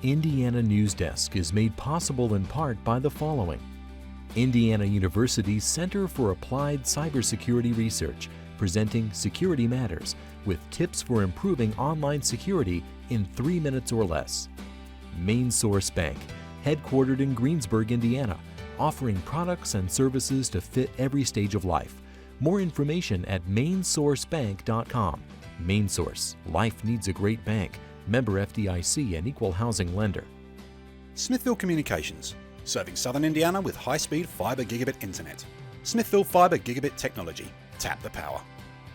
Indiana Newsdesk is made possible in part by the following. Indiana University's Center for Applied Cybersecurity Research, presenting Security Matters with tips for improving online security in 3 minutes or less. Main Source Bank, headquartered in Greensburg, Indiana, offering products and services to fit every stage of life. More information at mainsourcebank.com. Main Source, life needs a great bank. Member FDIC and equal housing lender. Smithville Communications, serving Southern Indiana with high-speed fiber gigabit internet. Smithville Fiber Gigabit Technology. Tap the power.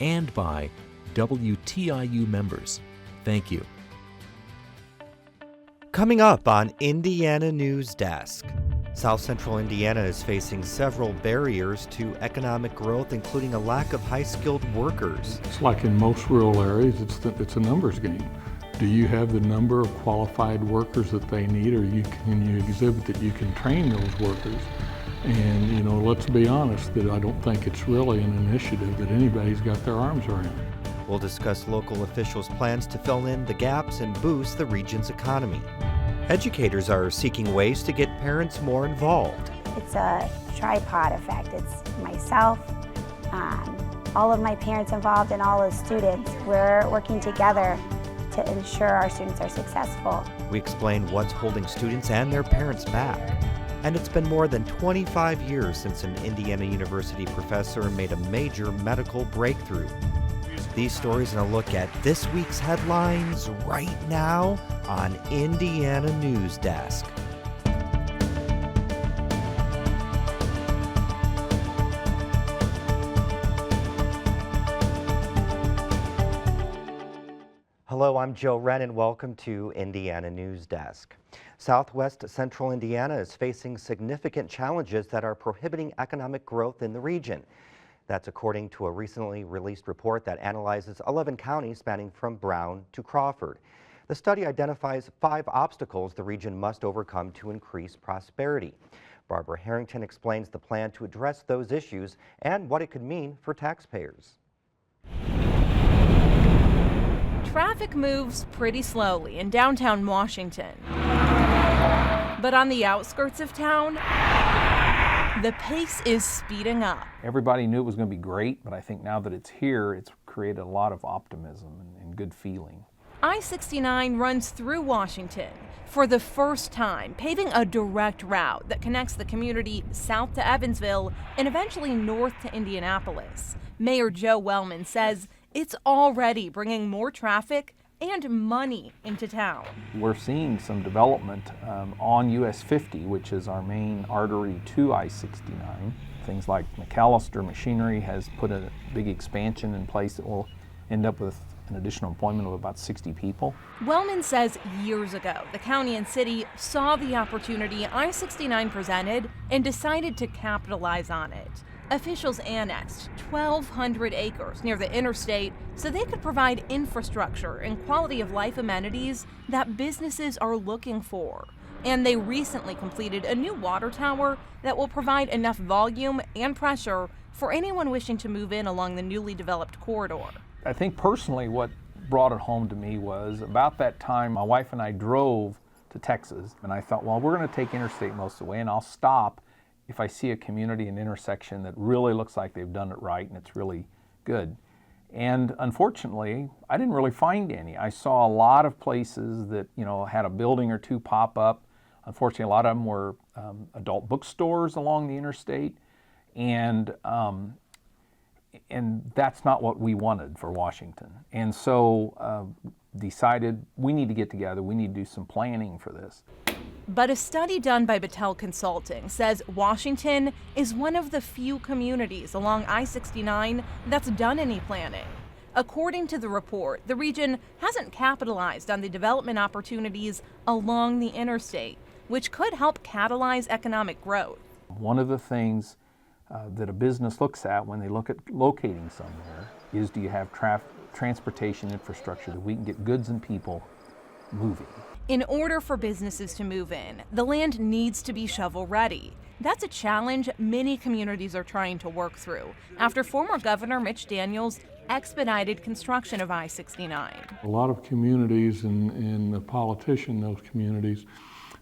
And by WTIU members. Thank you. Coming up on Indiana News Desk. South Central Indiana is facing several barriers to economic growth, including a lack of high-skilled workers. It's like in most rural areas, it's a numbers game. Do you have the number of qualified workers that they need, or can you exhibit that you can train those workers? And let's be honest, that I don't think it's really an initiative that anybody's got their arms around. We'll discuss local officials' plans to fill in the gaps and boost the region's economy. Educators are seeking ways to get parents more involved. It's a tripod effect. It's myself, all of my parents involved, and all the students. We're working together to ensure our students are successful. We explain what's holding students and their parents back. And it's been more than 25 years since an Indiana University professor made a major medical breakthrough. These stories and a look at this week's headlines right now on Indiana News Desk. Hello, I'm Joe Wren and welcome to Indiana News Desk. Southwest Central Indiana is facing significant challenges that are prohibiting economic growth in the region. That's according to a recently released report that analyzes 11 counties spanning from Brown to Crawford. The study identifies 5 obstacles the region must overcome to increase prosperity. Barbara Harrington explains the plan to address those issues and what it could mean for taxpayers. Traffic moves pretty slowly in downtown Washington. But on the outskirts of town, the pace is speeding up. Everybody knew it was going to be great, but I think now that it's here, it's created a lot of optimism and good feeling. I-69 runs through Washington for the first time, paving a direct route that connects the community south to Evansville and eventually north to Indianapolis. Mayor Joe Wellman says it's already bringing more traffic and money into town. We're seeing some development on US 50, which is our main artery to I-69. Things like McAllister Machinery has put a big expansion in place that will end up with an additional employment of about 60 people. Wellman says years ago, the county and city saw the opportunity I-69 presented and decided to capitalize on it. Officials annexed 1,200 acres near the interstate so they could provide infrastructure and quality of life amenities that businesses are looking for. And they recently completed a new water tower that will provide enough volume and pressure for anyone wishing to move in along the newly developed corridor. I think personally what brought it home to me was about that time my wife and I drove to Texas, and I thought, well, we're going to take interstate most of the way, and I'll stop if I see a community and intersection that really looks like they've done it right and it's really good. And unfortunately, I didn't really find any. I saw a lot of places that, had a building or two pop up. Unfortunately, a lot of them were adult bookstores along the interstate, and that's not what we wanted for Washington. And so decided we need to get together, we need to do some planning for this. But a study done by Parental Consulting says Washington is one of the few communities along I-69 that's done any planning. According to the report, the region hasn't capitalized on the development opportunities along the interstate, which could help catalyze economic growth. One of the things that a business looks at when they look at locating somewhere is, do you have transportation infrastructure that we can get goods and people moving? In order for businesses to move in, the land needs to be shovel-ready. That's a challenge many communities are trying to work through after former Governor Mitch Daniels expedited construction of I-69. A lot of communities and the politician in those communities,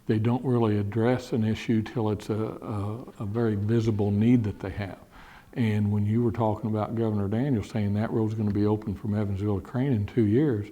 they don't really address an issue till it's a very visible need that they have. And when you were talking about Governor Daniels saying that road's going to be open from Evansville to Crane in 2 years,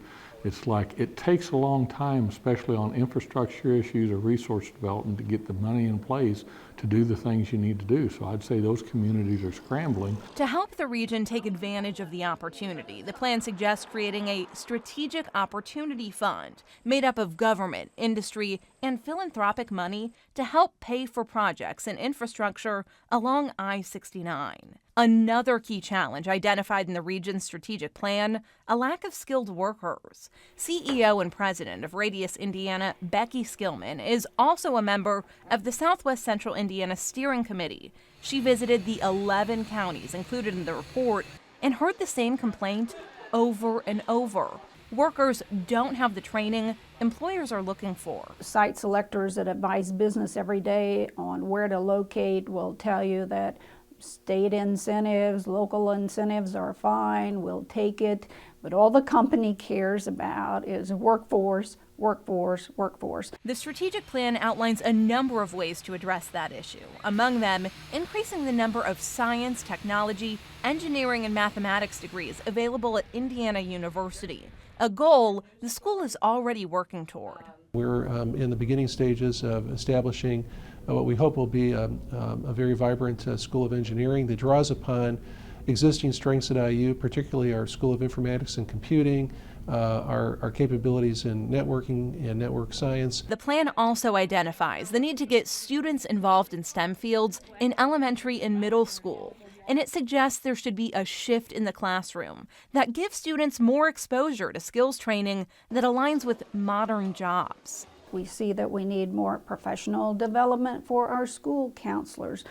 it's like it takes a long time, especially on infrastructure issues or resource development, to get the money in place to do the things you need to do. So I'd say those communities are scrambling. To help the region take advantage of the opportunity, the plan suggests creating a strategic opportunity fund made up of government, industry, and philanthropic money to help pay for projects and infrastructure along I-69. Another key challenge identified in the region's strategic plan, a lack of skilled workers. CEO and president of Radius Indiana, Becky Skillman, is also a member of the Southwest Central Indiana Steering Committee. She visited the 11 counties included in the report and heard the same complaint over and over. Workers don't have the training employers are looking for. Site selectors that advise business every day on where to locate will tell you that state incentives, local incentives are fine, we'll take it, but all the company cares about is workforce, workforce, workforce. The strategic plan outlines a number of ways to address that issue. Among them, increasing the number of science, technology, engineering, and mathematics degrees available at Indiana University, a goal the school is already working toward. We're in the beginning stages of establishing what we hope will be a very vibrant School of Engineering that draws upon existing strengths at IU, particularly our School of Informatics and Computing, our capabilities in networking and network science. The plan also identifies the need to get students involved in STEM fields in elementary and middle school. And it suggests there should be a shift in the classroom that gives students more exposure to skills training that aligns with modern jobs. We see that we need more professional development for our school counselors.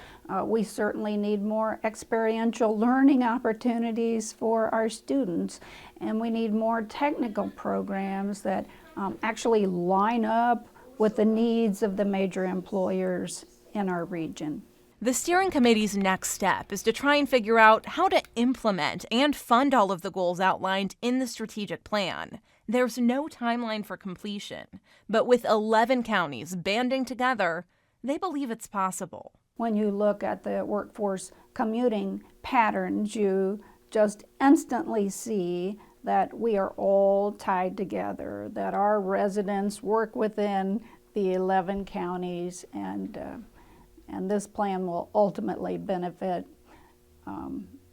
We certainly need more experiential learning opportunities for our students. And we need more technical programs that actually line up with the needs of the major employers in our region. The steering committee's next step is to try and figure out how to implement and fund all of the goals outlined in the strategic plan. There's no timeline for completion, but with 11 counties banding together, they believe it's possible. When you look at the workforce commuting patterns, you just instantly see that we are all tied together, that our residents work within the 11 counties, and this plan will ultimately benefit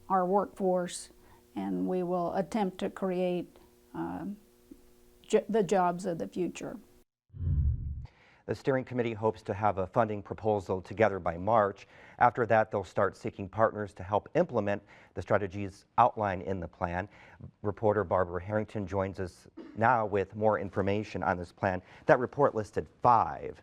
our workforce, and we will attempt to create the jobs of the future. The steering committee hopes to have a funding proposal together by March. After that, they'll start seeking partners to help implement the strategies outlined in the plan. Reporter Barbara Harrington joins us now with more information on this plan. That report listed 5,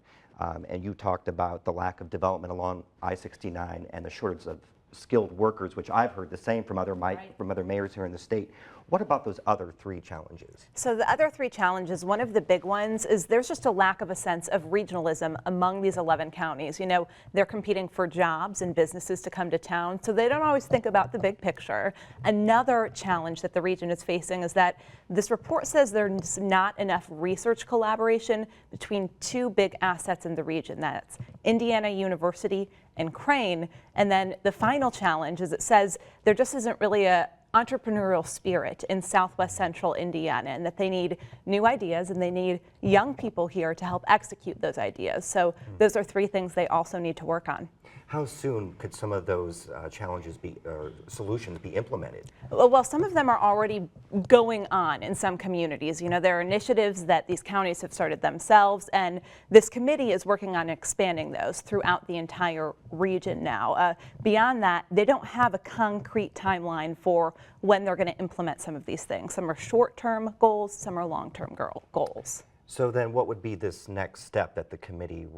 and you talked about the lack of development along I-69 and the shortage of skilled workers, which I've heard the same from other mayors here in the state. What about those other 3 challenges? So the other 3 challenges, one of the big ones is there's just a lack of a sense of regionalism among these 11 counties. You know, they're competing for jobs and businesses to come to town, so they don't always think about the big picture. Another challenge that the region is facing is that this report says there's not enough research collaboration between 2 big assets in the region. That's Indiana University and Crane. And then the final challenge is it says there just isn't really a entrepreneurial spirit in Southwest Central Indiana, and that they need new ideas and they need young people here to help execute those ideas. So those are 3 things they also need to work on. How soon could some of those challenges be, or solutions be implemented? Well, some of them are already going on in some communities. You know, there are initiatives that these counties have started themselves, and this committee is working on expanding those throughout the entire region now. Beyond that, they don't have a concrete timeline for when they're going to implement some of these things. Some are short-term goals, some are long-term goals. So then what would be this next step that the committee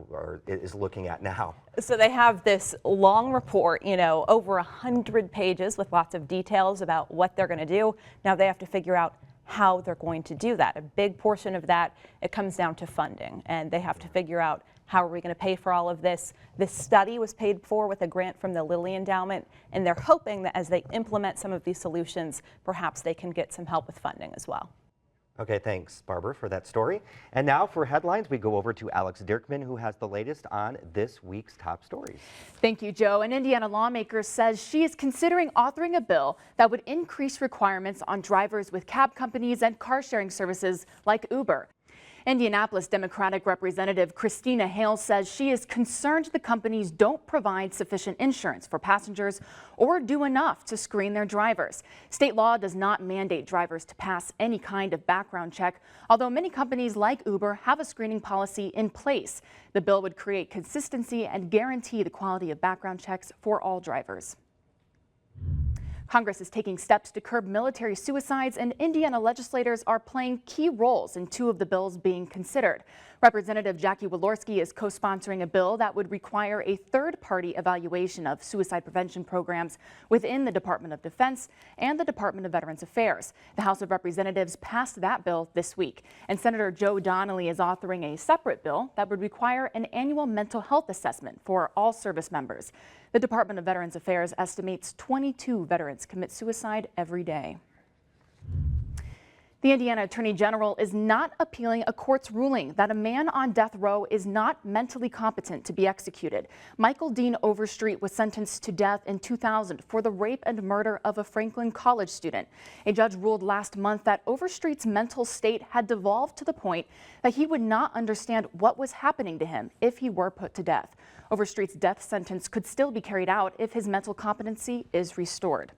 is looking at now? So they have this long report, you know, over 100 pages with lots of details about what they're going to do. Now they have to figure out how they're going to do that. A big portion of that, it comes down to funding, and they have to figure out how are we going to pay for all of this. This study was paid for with a grant from the Lilly Endowment, and they're hoping that as they implement some of these solutions, perhaps they can get some help with funding as well. Okay, thanks, Barbara, for that story. And now for headlines, we go over to Alex Dirkman, who has the latest on this week's top stories. Thank you, Joe. An Indiana lawmaker says she is considering authoring a bill that would increase requirements on drivers with cab companies and car sharing services like Uber. Indianapolis Democratic Representative Christina Hale says she is concerned the companies don't provide sufficient insurance for passengers or do enough to screen their drivers. State law does not mandate drivers to pass any kind of background check, although many companies like Uber have a screening policy in place. The bill would create consistency and guarantee the quality of background checks for all drivers. Congress is taking steps to curb military suicides, and Indiana legislators are playing key roles in two of the bills being considered. Representative Jackie Walorski is co-sponsoring a bill that would require a third-party evaluation of suicide prevention programs within the Department of Defense and the Department of Veterans Affairs. The House of Representatives passed that bill this week, and Senator Joe Donnelly is authoring a separate bill that would require an annual mental health assessment for all service members. The Department of Veterans Affairs estimates 22 veterans commit suicide every day. The Indiana Attorney General is not appealing a court's ruling that a man on death row is not mentally competent to be executed. Michael Dean Overstreet was sentenced to death in 2000 for the rape and murder of a Franklin College student. A judge ruled last month that Overstreet's mental state had devolved to the point that he would not understand what was happening to him if he were put to death. Overstreet's death sentence could still be carried out if his mental competency is restored.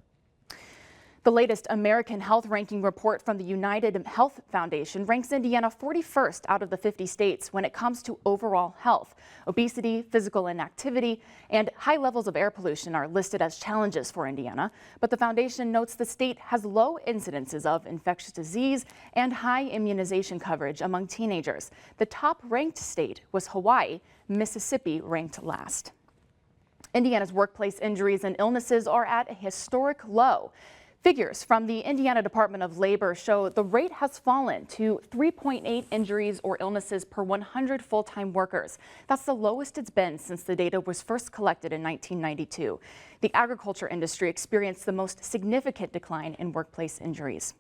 The latest American Health Ranking report from the United Health Foundation ranks Indiana 41st out of the 50 states when it comes to overall health. Obesity, physical inactivity, and high levels of air pollution are listed as challenges for Indiana, but the foundation notes the state has low incidences of infectious disease and high immunization coverage among teenagers. The top-ranked state was Hawaii. Mississippi ranked last. Indiana's workplace injuries and illnesses are at a historic low. Figures from the Indiana Department of Labor show the rate has fallen to 3.8 injuries or illnesses per 100 full-time workers. That's the lowest it's been since the data was first collected in 1992. The agriculture industry experienced the most significant decline in workplace injuries.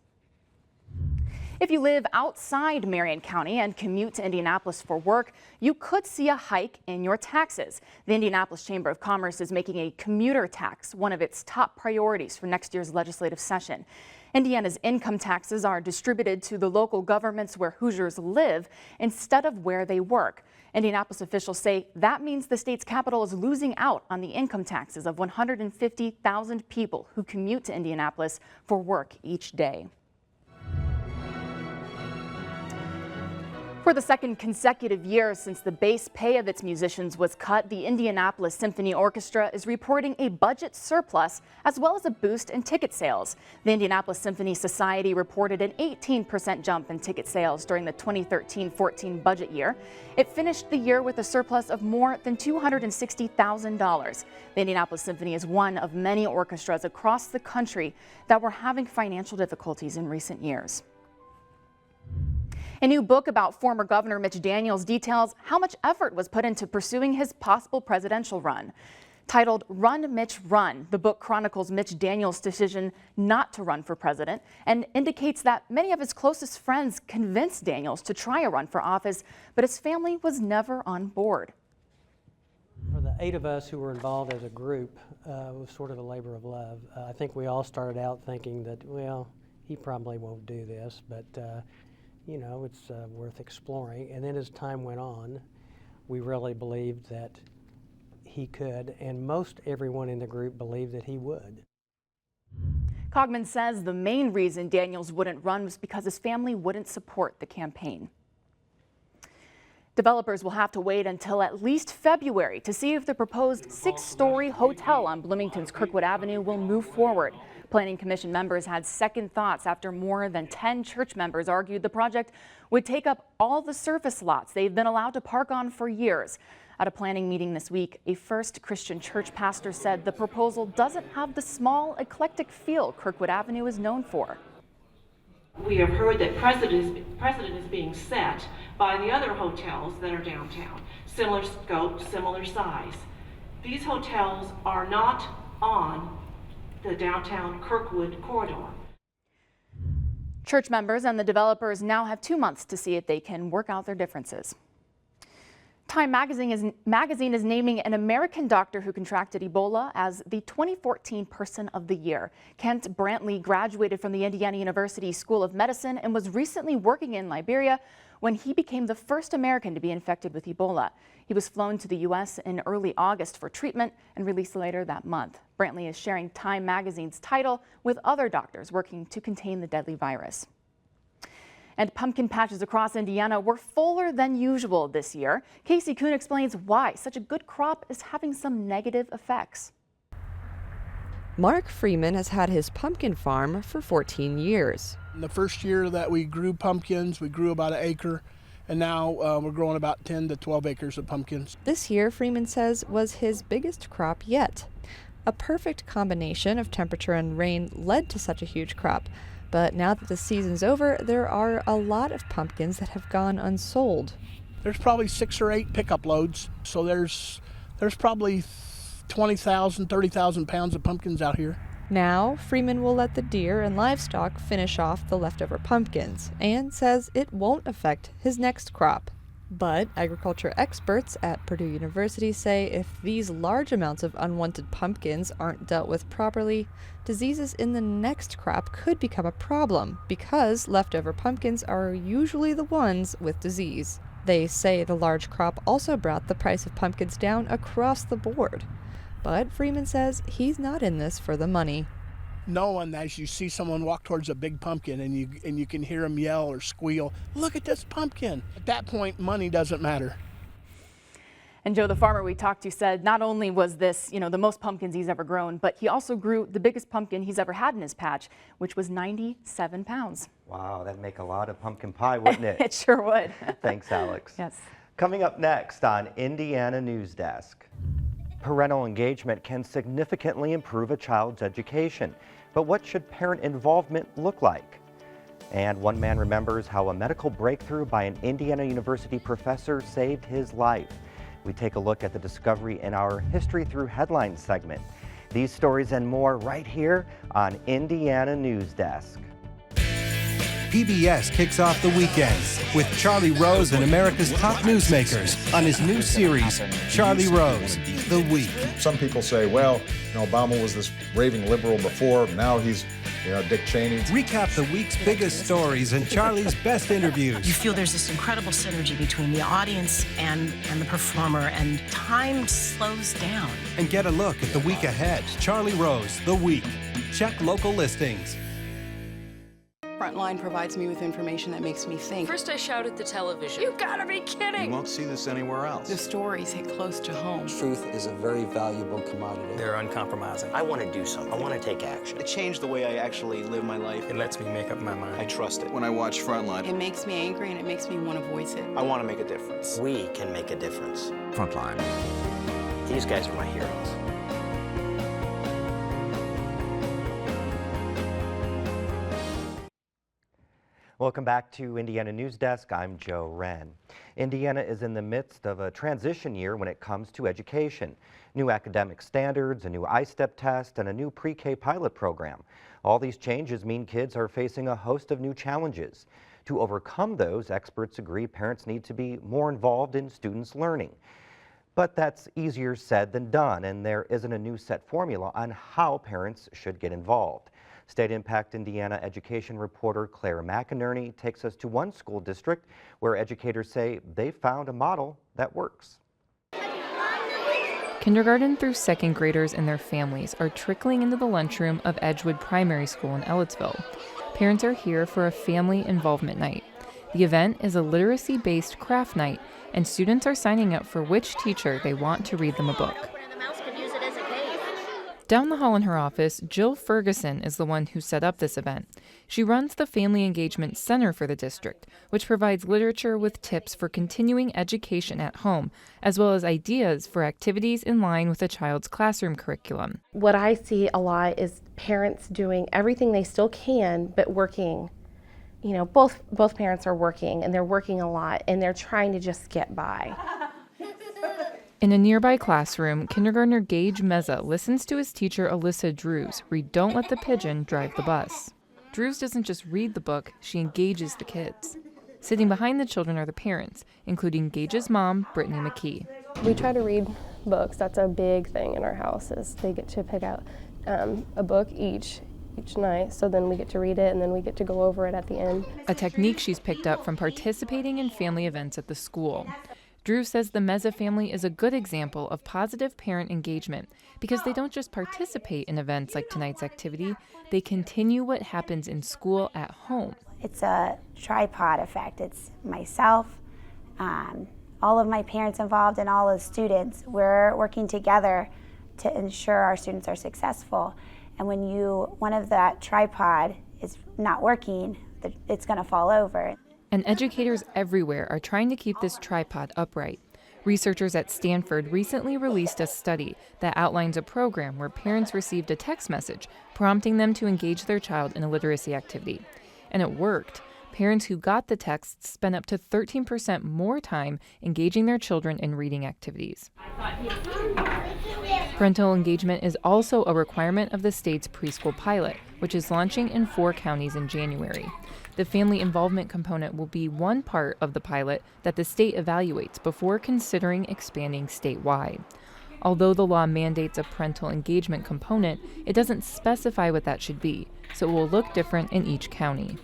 If you live outside Marion County and commute to Indianapolis for work, you could see a hike in your taxes. The Indianapolis Chamber of Commerce is making a commuter tax one of its top priorities for next year's legislative session. Indiana's income taxes are distributed to the local governments where Hoosiers live instead of where they work. Indianapolis officials say that means the state's capital is losing out on the income taxes of 150,000 people who commute to Indianapolis for work each day. For the second consecutive year since the base pay of its musicians was cut, the Indianapolis Symphony Orchestra is reporting a budget surplus as well as a boost in ticket sales. The Indianapolis Symphony Society reported an 18% jump in ticket sales during the 2013-14 budget year. It finished the year with a surplus of more than $260,000. The Indianapolis Symphony is one of many orchestras across the country that were having financial difficulties in recent years. A new book about former Governor Mitch Daniels details how much effort was put into pursuing his possible presidential run. Titled Run, Mitch, Run, the book chronicles Mitch Daniels' decision not to run for president and indicates that many of his closest friends convinced Daniels to try a run for office, but his family was never on board. For the 8 of us who were involved as a group, it was sort of a labor of love. I think we all started out thinking that, well, he probably won't do this, but you know, it's worth exploring. And then as time went on, we really believed that he could, and most everyone in the group believed that he would. Cogman says the main reason Daniels wouldn't run was because his family wouldn't support the campaign. Developers will have to wait until at least February to see if the proposed 6-story hotel on Bloomington's Kirkwood Avenue will move forward. Planning Commission members had second thoughts after more than 10 church members argued the project would take up all the surface lots they've been allowed to park on for years. At a planning meeting this week, a First Christian Church pastor said the proposal doesn't have the small, eclectic feel Kirkwood Avenue is known for. We have heard that precedent is being set by the other hotels that are downtown. Similar scope, similar size. These hotels are not on the downtown Kirkwood corridor. Church members and the developers now have 2 months to see if they can work out their differences. Time magazine is naming an American doctor who contracted Ebola as the 2014 Person of the Year. Kent Brantley graduated from the Indiana University School of Medicine and was recently working in Liberia when he became the first American to be infected with Ebola. He was flown to the U.S. in early August for treatment and released later that month. Brantley is sharing Time magazine's title with other doctors working to contain the deadly virus. And pumpkin patches across Indiana were fuller than usual this year. Casey Kuhn explains why such a good crop is having some negative effects. Mark Freeman has had his pumpkin farm for 14 years. In the first year that we grew pumpkins, we grew about 1 acre, and now we're growing about 10 to 12 acres of pumpkins. This year, Freeman says, was his biggest crop yet. A perfect combination of temperature and rain led to such a huge crop. But now that the season's over, there are a lot of pumpkins that have gone unsold. There's probably 6 or 8 pickup loads, so there's probably 20,000, 30,000 pounds of pumpkins out here. Now, Freeman will let the deer and livestock finish off the leftover pumpkins and says it won't affect his next crop. But agriculture experts at Purdue University say if these large amounts of unwanted pumpkins aren't dealt with properly, diseases in the next crop could become a problem because leftover pumpkins are usually the ones with disease. They say the large crop also brought the price of pumpkins down across the board. But Freeman says he's not in this for the money. Knowing as you see someone walk towards a big pumpkin and you can hear them yell or squeal, "Look at this pumpkin." At that point, money doesn't matter. And Joe, the farmer we talked to, said not only was this, the most pumpkins he's ever grown, but he also grew the biggest pumpkin he's ever had in his patch, which was 97 pounds. Wow, that'd make a lot of pumpkin pie, wouldn't it? It sure would. Thanks, Alex. Yes. Coming up next on Indiana Newsdesk. Parental engagement can significantly improve a child's education, but what should parent involvement look like? And one man remembers how a medical breakthrough by an Indiana University professor saved his life. We take a look at the discovery in our History Through Headlines segment. These stories and more right here on Indiana Newsdesk. PBS kicks off the weekends with Charlie Rose and America's top newsmakers on his new series, Charlie Rose, The Week. Some people say, well, Obama was this raving liberal before, now he's, Dick Cheney. Recap the week's biggest stories and Charlie's best interviews. You feel there's this incredible synergy between the audience and the performer, and time slows down. And get a look at the week ahead. Charlie Rose, The Week. Check local listings. Frontline provides me with information that makes me think. First I shout at the television. You gotta be kidding! You won't see this anywhere else. The stories hit close to home. Truth is a very valuable commodity. They're uncompromising. I want to do something. I want to take action. It changed the way I actually live my life. It lets me make up my mind. I trust it. When I watch Frontline, it makes me angry and it makes me want to voice it. I want to make a difference. We can make a difference. Frontline. These guys are my heroes. Welcome back to Indiana Newsdesk. I'm Joe Wren. Indiana is in the midst of a transition year when it comes to education. New academic standards, a new I-STEP test, and a new pre-K pilot program. All these changes mean kids are facing a host of new challenges. To overcome those, experts agree parents need to be more involved in students' learning. But that's easier said than done, and there isn't a new set formula on how parents should get involved. State Impact Indiana education reporter Claire McInerney takes us to one school district where educators say they found a model that works. Kindergarten through second graders and their families are trickling into the lunchroom of Edgewood Primary School in Ellettsville. Parents are here for a family involvement night. The event is a literacy-based craft night, and students are signing up for which teacher they want to read them a book. Down the hall in her office, Jill Ferguson is the one who set up this event. She runs the Family Engagement Center for the district, which provides literature with tips for continuing education at home, as well as ideas for activities in line with a child's classroom curriculum. What I see a lot is parents doing everything they still can, but working you know, both parents are working, and they're working a lot, and they're trying to just get by. In a nearby classroom, kindergartner Gage Meza listens to his teacher Alyssa Drews read Don't Let the Pigeon Drive the Bus. Drews doesn't just read the book, she engages the kids. Sitting behind the children are the parents, including Gage's mom, Brittany McKee. We try to read books. That's a big thing in our house, is they get to pick out a book each night, so then we get to read it and then we get to go over it at the end. A technique she's picked up from participating in family events at the school. Drew says the Meza family is a good example of positive parent engagement because they don't just participate in events like tonight's activity, they continue what happens in school at home. It's a tripod effect. It's myself, all of my parents involved, and all of the students. We're working together to ensure our students are successful. And when one of that tripod is not working, it's going to fall over. And educators everywhere are trying to keep this tripod upright. Researchers at Stanford recently released a study that outlines a program where parents received a text message prompting them to engage their child in a literacy activity. And it worked. Parents who got the texts spent up to 13% more time engaging their children in reading activities. Parental engagement is also a requirement of the state's preschool pilot, which is launching in 4 counties in January. The family involvement component will be one part of the pilot that the state evaluates before considering expanding statewide. Although the law mandates a parental engagement component, it doesn't specify what that should be, so it will look different in each county.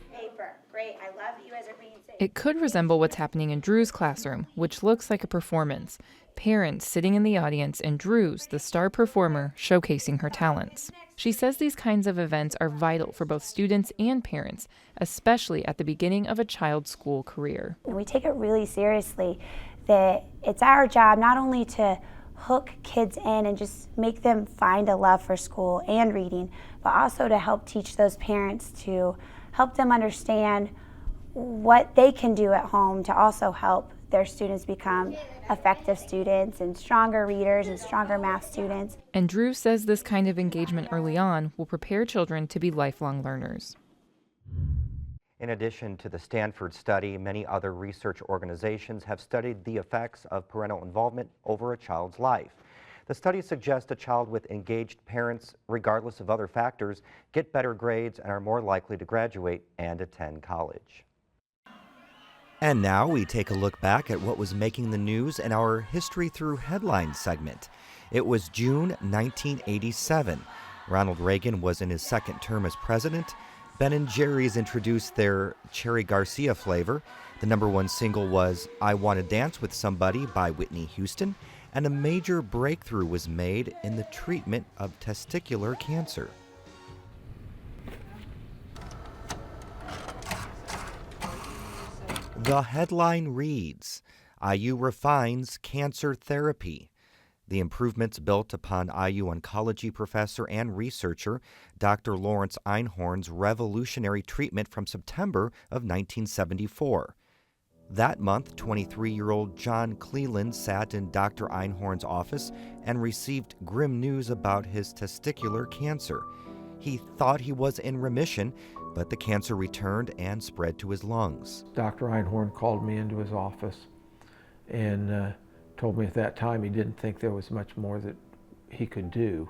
It could resemble what's happening in Drew's classroom, which looks like a performance. Parents sitting in the audience and Drews, the star performer, showcasing her talents. She says these kinds of events are vital for both students and parents, especially at the beginning of a child's school career. And we take it really seriously that it's our job not only to hook kids in and just make them find a love for school and reading, but also to help teach those parents, to help them understand what they can do at home to also help their students become effective students and stronger readers and stronger math students. And Drew says this kind of engagement early on will prepare children to be lifelong learners. In addition to the Stanford study, many other research organizations have studied the effects of parental involvement over a child's life. The studies suggest a child with engaged parents, regardless of other factors, get better grades and are more likely to graduate and attend college. And now we take a look back at what was making the news in our History Through Headlines segment. It was June 1987. Ronald Reagan was in his second term as president. Ben & Jerry's introduced their Cherry Garcia flavor. The #1 single was I Want to Dance with Somebody by Whitney Houston. And a major breakthrough was made in the treatment of testicular cancer. The headline reads, IU refines cancer therapy. The improvements built upon IU oncology professor and researcher Dr. Lawrence Einhorn's revolutionary treatment from September of 1974. That month, 23-year-old John Cleland sat in Dr. Einhorn's office and received grim news about his testicular cancer. He thought he was in remission, but the cancer returned and spread to his lungs. Dr. Einhorn called me into his office and told me at that time he didn't think there was much more that he could do.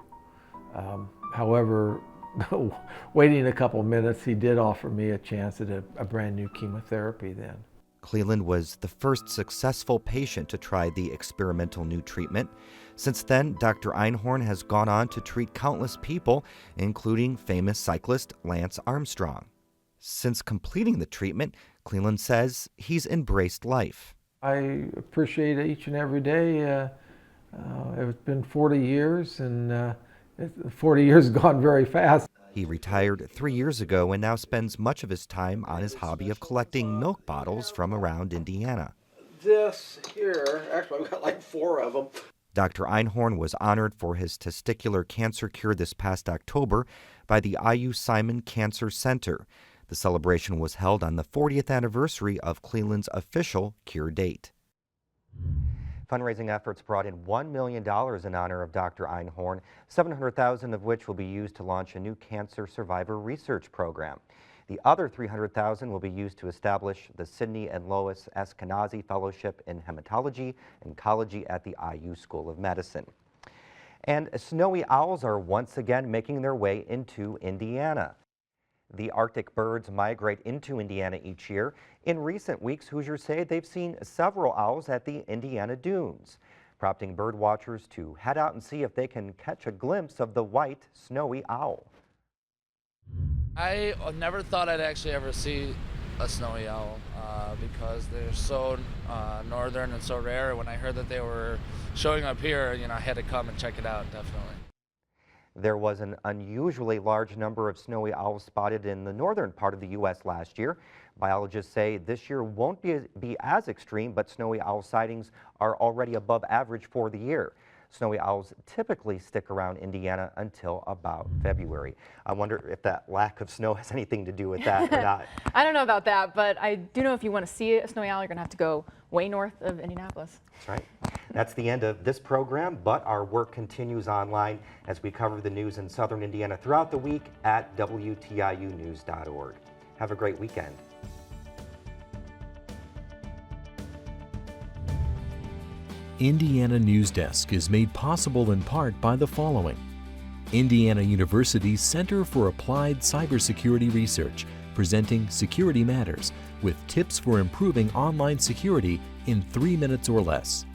However, waiting a couple minutes, he did offer me a chance at a brand new chemotherapy then. Cleland was the first successful patient to try the experimental new treatment. Since then, Dr. Einhorn has gone on to treat countless people, including famous cyclist Lance Armstrong. Since completing the treatment, Cleland says he's embraced life. I appreciate each and every day. It's been 40 years, and 40 years has gone very fast. He retired 3 years ago and now spends much of his time on his hobby of collecting milk bottles from around Indiana. This here, actually I've got like 4 of them. Dr. Einhorn was honored for his testicular cancer cure this past October by the IU Simon Cancer Center. The celebration was held on the 40th anniversary of Cleland's official cure date. Fundraising efforts brought in $1 million in honor of Dr. Einhorn, $700,000 of which will be used to launch a new cancer survivor research program. The other $300,000 will be used to establish the Sidney and Lois Eskenazi Fellowship in Hematology and Oncology at the IU School of Medicine. And snowy owls are once again making their way into Indiana. The Arctic birds migrate into Indiana each year. In recent weeks, Hoosiers say they've seen several owls at the Indiana dunes, prompting bird watchers to head out and see if they can catch a glimpse of the white, snowy owl. I never thought I'd actually ever see a snowy owl because they're so northern and so rare. When I heard that they were showing up here, I had to come and check it out, definitely. There was an unusually large number of snowy owls spotted in the northern part of the U.S. last year. Biologists say this year won't be as extreme, but snowy owl sightings are already above average for the year. Snowy owls typically stick around Indiana until about February. I wonder if that lack of snow has anything to do with that or not. I don't know about that, but I do know if you want to see a snowy owl, you're going to have to go way north of Indianapolis. That's right. That's the end of this program, but our work continues online as we cover the news in southern Indiana throughout the week at WTIUnews.org. Have a great weekend. Indiana Newsdesk is made possible in part by the following. Indiana University's Center for Applied Cybersecurity Research, presenting Security Matters, with tips for improving online security in 3 minutes or less.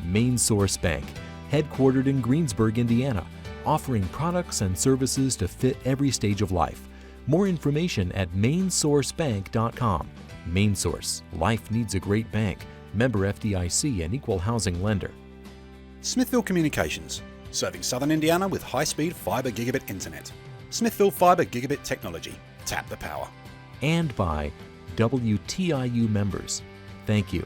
Main Source Bank, headquartered in Greensburg, Indiana, offering products and services to fit every stage of life. More information at mainsourcebank.com. Main Source, life needs a great bank. Member FDIC and equal housing lender. Smithville Communications, serving southern Indiana with high-speed fiber gigabit internet. Smithville Fiber Gigabit Technology. Tap the power. And by WTIU members. Thank you.